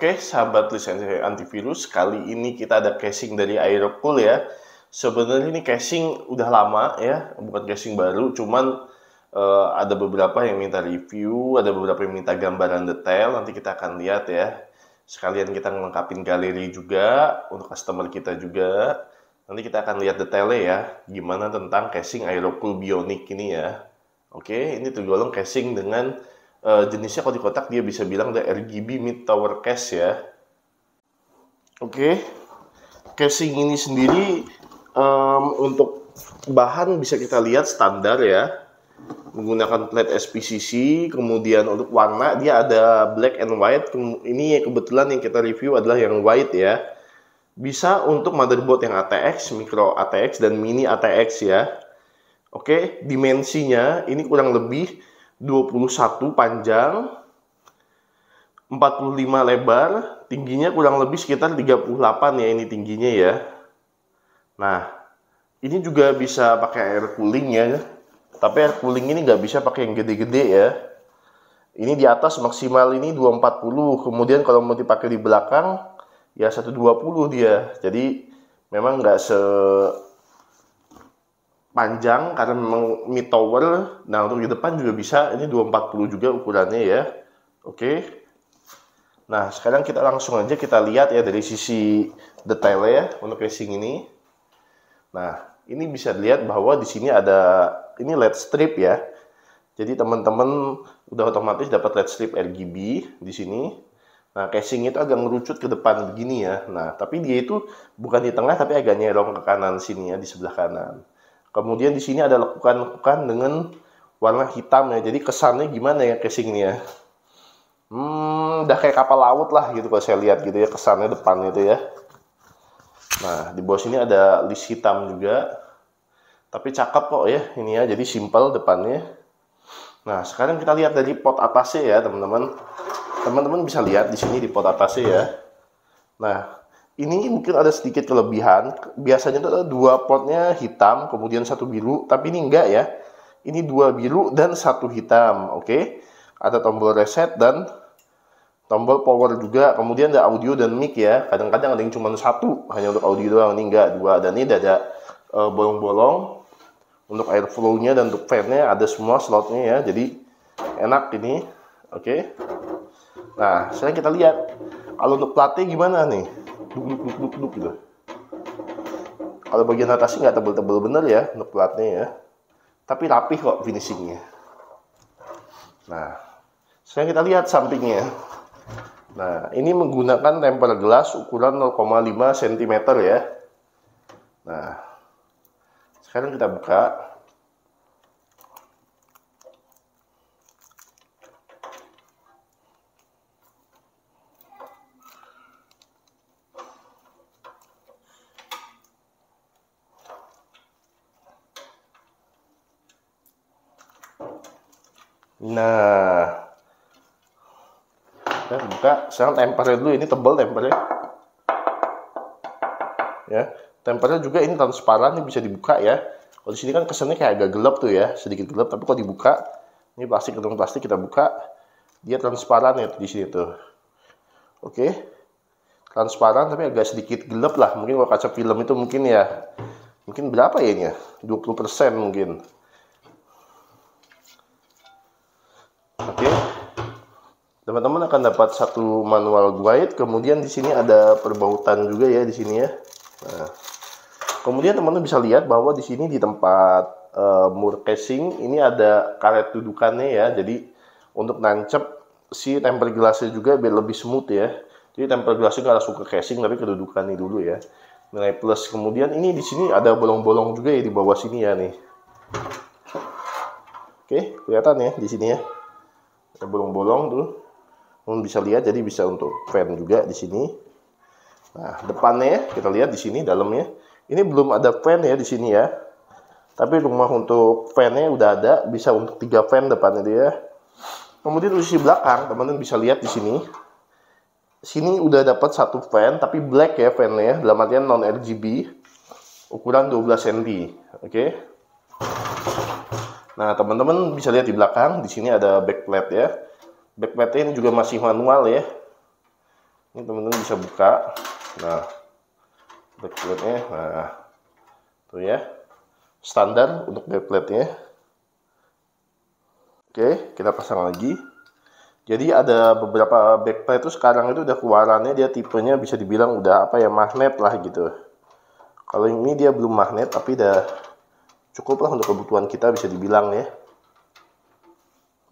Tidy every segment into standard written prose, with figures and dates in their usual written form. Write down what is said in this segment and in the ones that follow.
Oke, sahabat lisensi antivirus, kali ini kita ada casing dari Aerocool ya. Sebenarnya ini casing udah lama ya, bukan casing baru, cuman ada beberapa yang minta review, ada beberapa yang minta gambaran detail, nanti kita akan lihat ya. Sekalian kita ngelengkapin galeri juga, untuk customer kita juga. Nanti kita akan lihat detailnya ya, gimana tentang casing Aerocool Bionic ini ya. Oke, ini tergolong casing dengan jenisnya kalau di kotak dia bisa bilang ada RGB mid tower case ya. Oke, casing ini sendiri untuk bahan bisa kita lihat standar ya, menggunakan plat SPCC. Kemudian untuk warna dia ada black and white. Ini kebetulan yang kita review adalah yang white ya. Bisa untuk motherboard yang ATX, micro ATX dan mini ATX ya. Oke, dimensinya ini kurang lebih 21 panjang, 45 lebar, tingginya kurang lebih sekitar 38 ya ini tingginya ya. Nah, ini juga bisa pakai air cooling ya, tapi air cooling ini nggak bisa pakai yang gede-gede ya. Ini di atas maksimal ini 240, kemudian kalau mau dipakai di belakang ya 120 dia. Jadi memang nggak panjang karena memang mid tower. Nah, untuk di depan juga bisa, ini 240 juga ukurannya ya. Oke. Nah, sekarang kita langsung aja kita lihat ya dari sisi detailnya ya untuk casing ini. Nah, ini bisa dilihat bahwa di sini ada ini LED strip ya. Jadi teman-teman udah otomatis dapat LED strip RGB di sini. Nah, casing itu agak ngerucut ke depan begini ya. Nah, tapi dia itu bukan di tengah tapi agak nyerong ke kanan sini ya, di sebelah kanan. Kemudian di sini ada lekukan-lekukan dengan warna hitam ya. Jadi kesannya gimana ya casingnya? Udah kayak kapal laut lah gitu kalau saya lihat gitu ya kesannya depan itu ya. Nah, di bawah sini ada list hitam juga. Tapi cakep kok ya ini ya. Jadi simple depannya. Nah, sekarang kita lihat dari pot atasnya ya, teman-teman. Teman-teman bisa lihat di sini di pot atasnya ya. Nah, ini mungkin ada sedikit kelebihan. Biasanya itu ada dua potnya hitam, kemudian satu biru. Tapi ini enggak ya. Ini dua biru dan satu hitam. Oke. Ada tombol reset dan tombol power juga. Kemudian ada audio dan mic ya. Kadang-kadang ada yang cuma satu, hanya untuk audio doang. Ini enggak, dua. Dan ini ada bolong-bolong untuk airflow-nya dan untuk fan-nya ada semua slotnya ya. Jadi enak ini. Oke. Nah, sekarang kita lihat kalau untuk platnya gimana nih. Duk gitu. Kalau bagian atasnya nggak tebel-tebel bener ya untuk platnya ya, tapi rapih kok finishingnya. Nah, sekarang kita lihat sampingnya. Nah, ini menggunakan tempered glass ukuran 0,5 cm ya. Nah, sekarang kita buka. Nah, kita buka. Sekarang tempernya dulu, ini tebal tempernya. Ya, tempernya juga ini transparan, ini bisa dibuka ya. Kalau di sini kan kesannya kayak agak gelap tuh ya, sedikit gelap. Tapi kalau dibuka, ini plastik, ketemu plastik, kita buka, dia transparan ya di sini tuh. Oke, transparan tapi agak sedikit gelap lah. Mungkin kalau kaca film itu mungkin ya, mungkin berapa ya ini ya? 20% mungkin. Oke, teman-teman akan dapat satu manual guide. Kemudian di sini ada perbautan juga ya di sini ya. Nah, kemudian teman-teman bisa lihat bahwa di sini di tempat mur casing ini ada karet dudukannya ya. Jadi untuk nancep si tempered glassnya juga biar lebih smooth ya. Jadi tempered glassnya nggak langsung ke casing tapi ke dudukannya dulu ya. Nilai plus. Kemudian ini di sini ada bolong-bolong juga ya di bawah sini ya nih. Oke, kelihatan ya di sini ya. Ada bolong-bolong tuh. Teman bisa lihat, jadi bisa untuk fan juga di sini. Nah, depannya kita lihat di sini dalamnya. Ini belum ada fan ya di sini ya. Tapi rumah untuk fan-nya udah ada, bisa untuk 3 fan depannya dia. Kemudian di sisi belakang, teman-teman bisa lihat di sini. Sini udah dapat satu fan, tapi black ya fan-nya, dalam artian non RGB, ukuran 12 cm. Oke. Nah, teman-teman bisa lihat di belakang, di sini ada backplate ya. Backplate ini juga masih manual ya. Ini teman-teman bisa buka. Nah, backplate-nya, nah, tuh ya, standar untuk backplate-nya. Oke, kita pasang lagi. Jadi ada beberapa backplate itu sekarang itu udah keluarannya, dia tipenya bisa dibilang udah apa ya, magnet lah gitu. Kalau ini dia belum magnet, tapi udah cukup lah untuk kebutuhan kita bisa dibilang ya.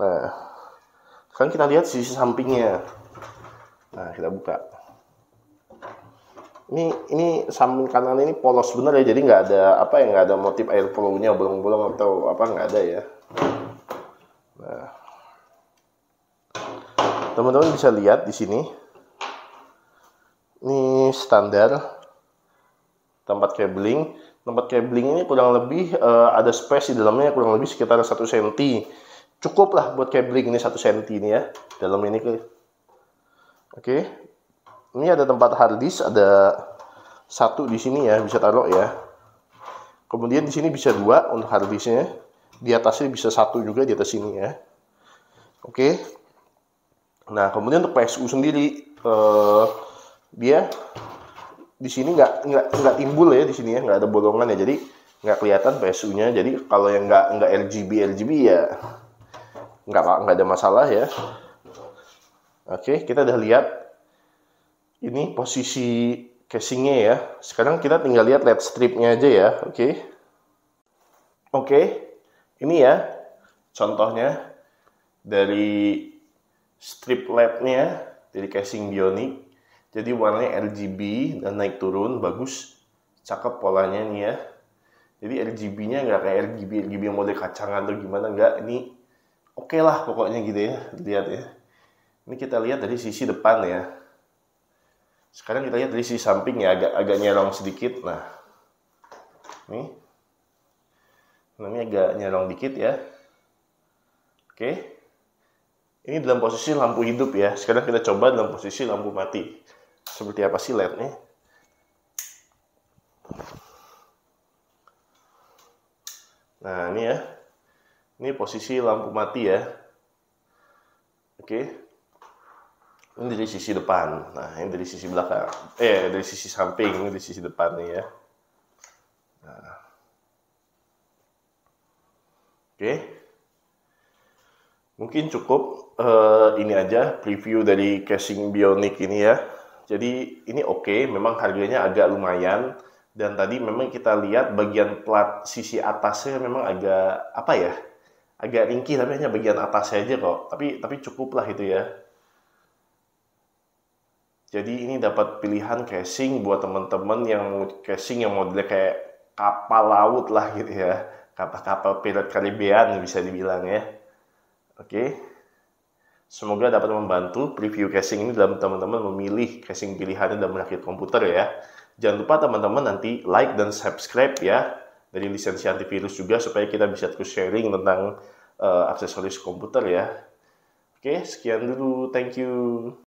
Nah, sekarang kita lihat sisi sampingnya. Nah, kita buka. Ini samping kanan ini polos bener ya, jadi nggak ada apa ya, nggak ada motif air flow-nya bolong-bolong atau apa, nggak ada ya. Nah, teman-teman bisa lihat di sini. Ini standar tempat cabling. Tempat cabling ini kurang lebih ada space di dalamnya kurang lebih sekitar 1 cm. Cukup lah buat cabling ini 1 cm ini ya. Dalam ini ke. Oke. Ini ada tempat hard disk, ada satu di sini ya, bisa taruh ya. Kemudian di sini bisa 2 untuk hard disknya. Di atasnya bisa 1 juga di atas sini ya. Oke. Nah, kemudian untuk PSU sendiri dia di sini nggak timbul ya, di sini ya nggak ada bolongan ya, jadi nggak kelihatan PSU-nya. Jadi kalau yang nggak RGB ya nggak ada masalah ya. Oke, kita udah lihat ini posisi casingnya ya. Sekarang kita tinggal lihat LED stripnya aja ya. Oke, ini ya contohnya dari strip LED-nya dari casing Bionic. Jadi warnanya RGB dan naik turun, bagus, cakep polanya nih ya. Jadi RGB-nya nggak kayak RGB yang model kacangan atau gimana, nggak. Ini oke lah pokoknya gitu ya, lihat ya. Ini kita lihat dari sisi depan ya. Sekarang kita lihat dari sisi samping ya, agak nyerong sedikit. Nah, ini agak nyerong dikit ya. Oke. Ini dalam posisi lampu hidup ya. Sekarang kita coba dalam posisi lampu mati. Seperti apa sih LED-nya? Nah, ini ya. Ini posisi lampu mati ya. Oke. Ini dari sisi depan. Nah, ini dari sisi belakang. Dari sisi samping. Ini dari sisi depan nih ya. Nah. Oke. Mungkin cukup ini aja preview dari casing Bionic ini ya. Jadi ini oke, memang harganya agak lumayan. Dan tadi memang kita lihat bagian plat sisi atasnya memang agak apa ya, agak ringkih, tapi hanya bagian atasnya aja kok. Tapi cukup lah itu ya. Jadi ini dapat pilihan casing buat teman-teman yang mau casing yang modelnya kayak kapal laut lah gitu ya. Kapal-kapal Pirates Caribbean bisa dibilang ya. Oke. Semoga dapat membantu preview casing ini dalam teman-teman memilih casing pilihannya dalam merakit komputer ya. Jangan lupa teman-teman nanti like dan subscribe ya dari lisensi antivirus juga supaya kita bisa terus sharing tentang aksesoris komputer ya. Oke, sekian dulu. Thank you.